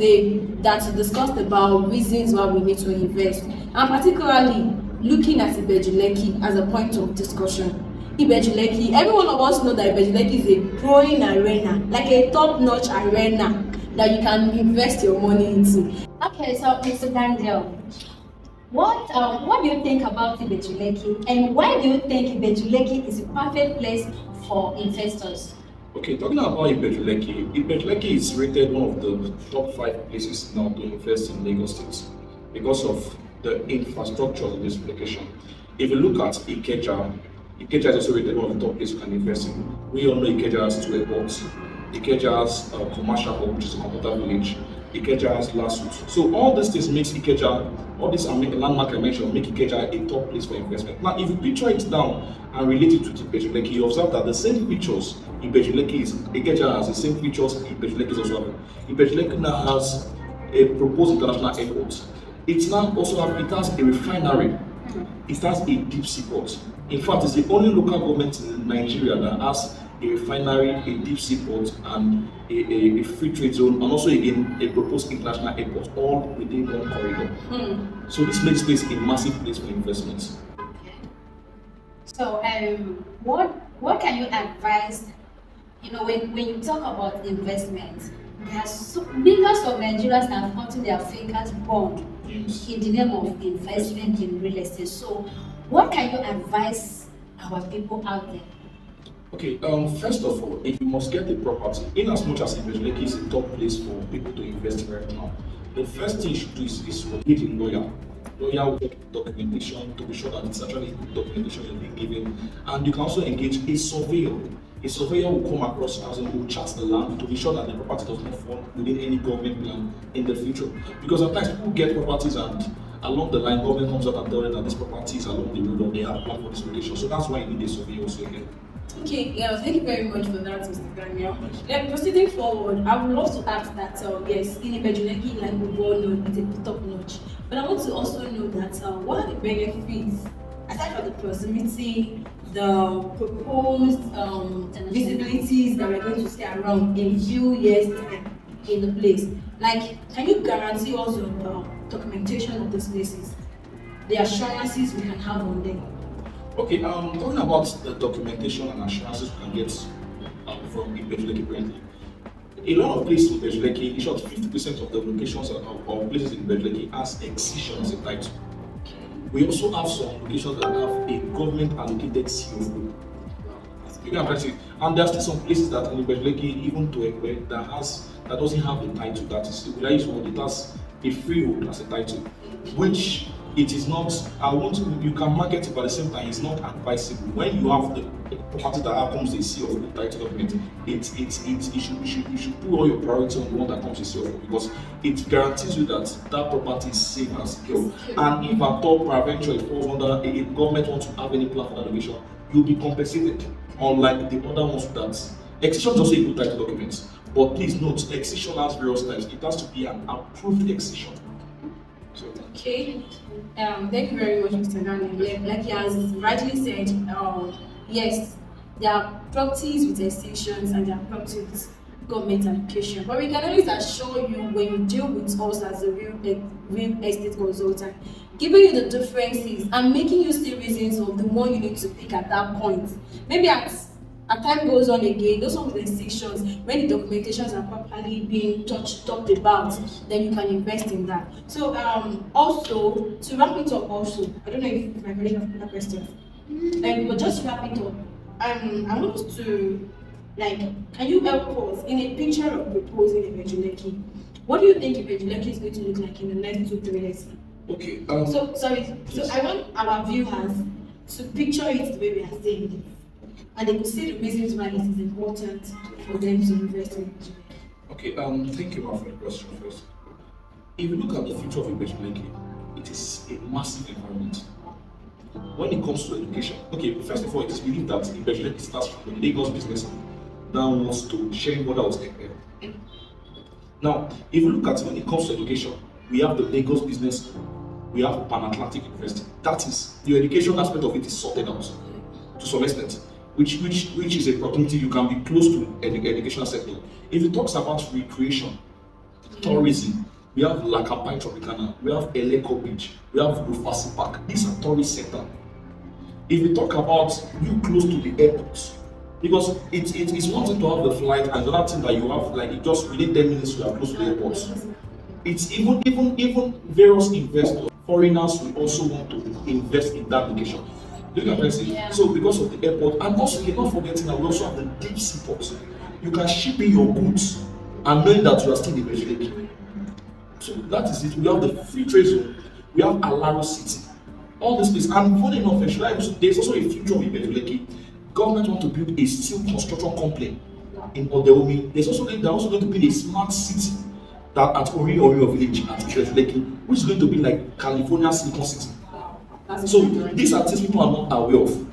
today that discussed about reasons why we need to invest, and particularly looking at Ibeju-Lekki as a point of discussion. Ibeju-Lekki, every one of us know that Ibeju-Lekki is a growing arena, like a top-notch arena that you can invest your money into. Okay, so Mr. Daniel, what do you think about Ibeju-Lekki, and why do you think Ibeju-Lekki is a perfect place for investors? Okay, talking about Ibeju-Lekki, Ibeju-Lekki is rated one of the top 5 places now to invest in Lagos State because of the infrastructure of this location. If you look at Ikeja, Ikeja is also rated one of the top places you can invest in. We all know Ikeja has 2 airports. Ikeja has a commercial hub, which is a computer village. Ikeja has Lasut. So all these things makes Ikeja, all these landmark I mentioned, make Ikeja a top place for investment. Now, if you picture it down and relate it to Ibeju-Lekki, you observe that the same features Ikeja has the same features Ibeju-Lekki is also having. Ibeju-Lekki now has a proposed international airport. It now also has a refinery. It has a deep sea port. In fact, it's the only local government in Nigeria that has a refinery, a deep sea port, and a free trade zone, and also again a proposed international airport, all within one corridor. So this makes this a massive place for investments. Okay. So, what can you advise? You know, when you talk about investment, there are millions of Nigerians have gotten their fingers burned in the name of investment in real estate. So, what can you advise our people out there? Okay, first of all, if you must get a property, in as much as Ibeju-Lekki is a top place for people to invest in right now, the first thing you should do is to engage a lawyer. Lawyer will check documentation to be sure that it's actually good documentation you're being given, and you can also engage a surveyor. A surveyor will come across the house and will chart the land to be sure that the property does not fall within any government plan in the future. Because at times people get properties and along the line, government comes out and tells them that this property is along the road or they have planned for this location. So that's why you need a surveyor also again. Okay, yeah, thank you very much for that, Mr. Daniel. Then proceeding forward, I would love to ask that, yes, in Ibeju-Lekki, like we've all known, it's a top notch. But I want to also know that what are the benefits, aside from the proximity, the proposed visibilities that we're going to see around in few years time in the place? Like, can you guarantee us the documentation of these places, the assurances we can have on them? Okay, talking about the documentation and assurances we can get from Ibeju-Lekki currently. A lot of places in Ibeju-Lekki, in short, 50% of the locations or places in Ibeju-Lekki has excision as a title. We also have some locations that have a government allocated CO. And there are still some places that in Ibeju-Lekki, even to Ekwe, that doesn't have a title. That is, it has a freehold as a title, which it is not. You can market it, but at the same time, it's not advisable. When you have the property that comes with CO title document, you should put all your priority on the one that comes with CO because it guarantees you that that property is safe and secure. And if at all peradventure it falls under a government wants to have any plan for that location, you'll be compensated. Unlike the other ones that excision is also a good title document, but please note excision has various types. It has to be an approved excision. So, okay, thank you very much, Mr. Daniel. Like he has rightly said, yes, there are properties with extensions and there are properties with government allocation. But we can always assure you when you deal with us as a real estate consultant, giving you the differences and making you see reasons of the one you need to pick at that point. Maybe as time goes on again, those are the sections when the documentations are properly being talked about, then you can invest in that. So also to wrap it up, also I don't know if my colleague has another question, but just to wrap it up, I want us to can you help us in a picture of proposing Ibeju-Lekki? What do you think Ibeju-Lekki is going to look like in the next 2-3 years? Okay. So I want our viewers to picture it the way we are saying it, and they could see the reasons why it is important for them to invest in Ibeju-Lekki. Okay, thank you for the question first. If you look at the future of Ibeju-Lekki, it is a massive environment. When it comes to education, okay, first of all, it is believed that Ibeju-Lekki starts from the Lagos business downwards to sharing what I was taking. Now, if you look at when it comes to education, we have the Lagos business, we have Pan-Atlantic University. That is, the education aspect of it is sorted out to some extent, which is a opportunity you can be close to the educational sector. If it talks about recreation, tourism. We have Lakapai Tropicana, we have Eleko Beach, we have Rufasi Park. These are tourist sector. If we talk about you close to the airport, because it's one thing to have the flight and another thing that you have like it just within 10 minutes you are close to the airport. It's even various investors, foreigners will also want to invest in that location. Do you get what I'm saying? Yeah. So because of the airport, and also you're not forgetting that we also have the deep sea ports. You can ship in your goods and knowing that you are still in Ibeju-Lekki. So that is it. We have the free trade zone, we have Alaro City, all these places. And funny enough, there's also a future of Ibeju-Lekki. Government want to build a steel construction company in Odeomi. They're also going to build a smart city that at Orio village at Ibeju-Lekki, which is going to be like California Silicon City. That's So a good one. these are things people are not aware of.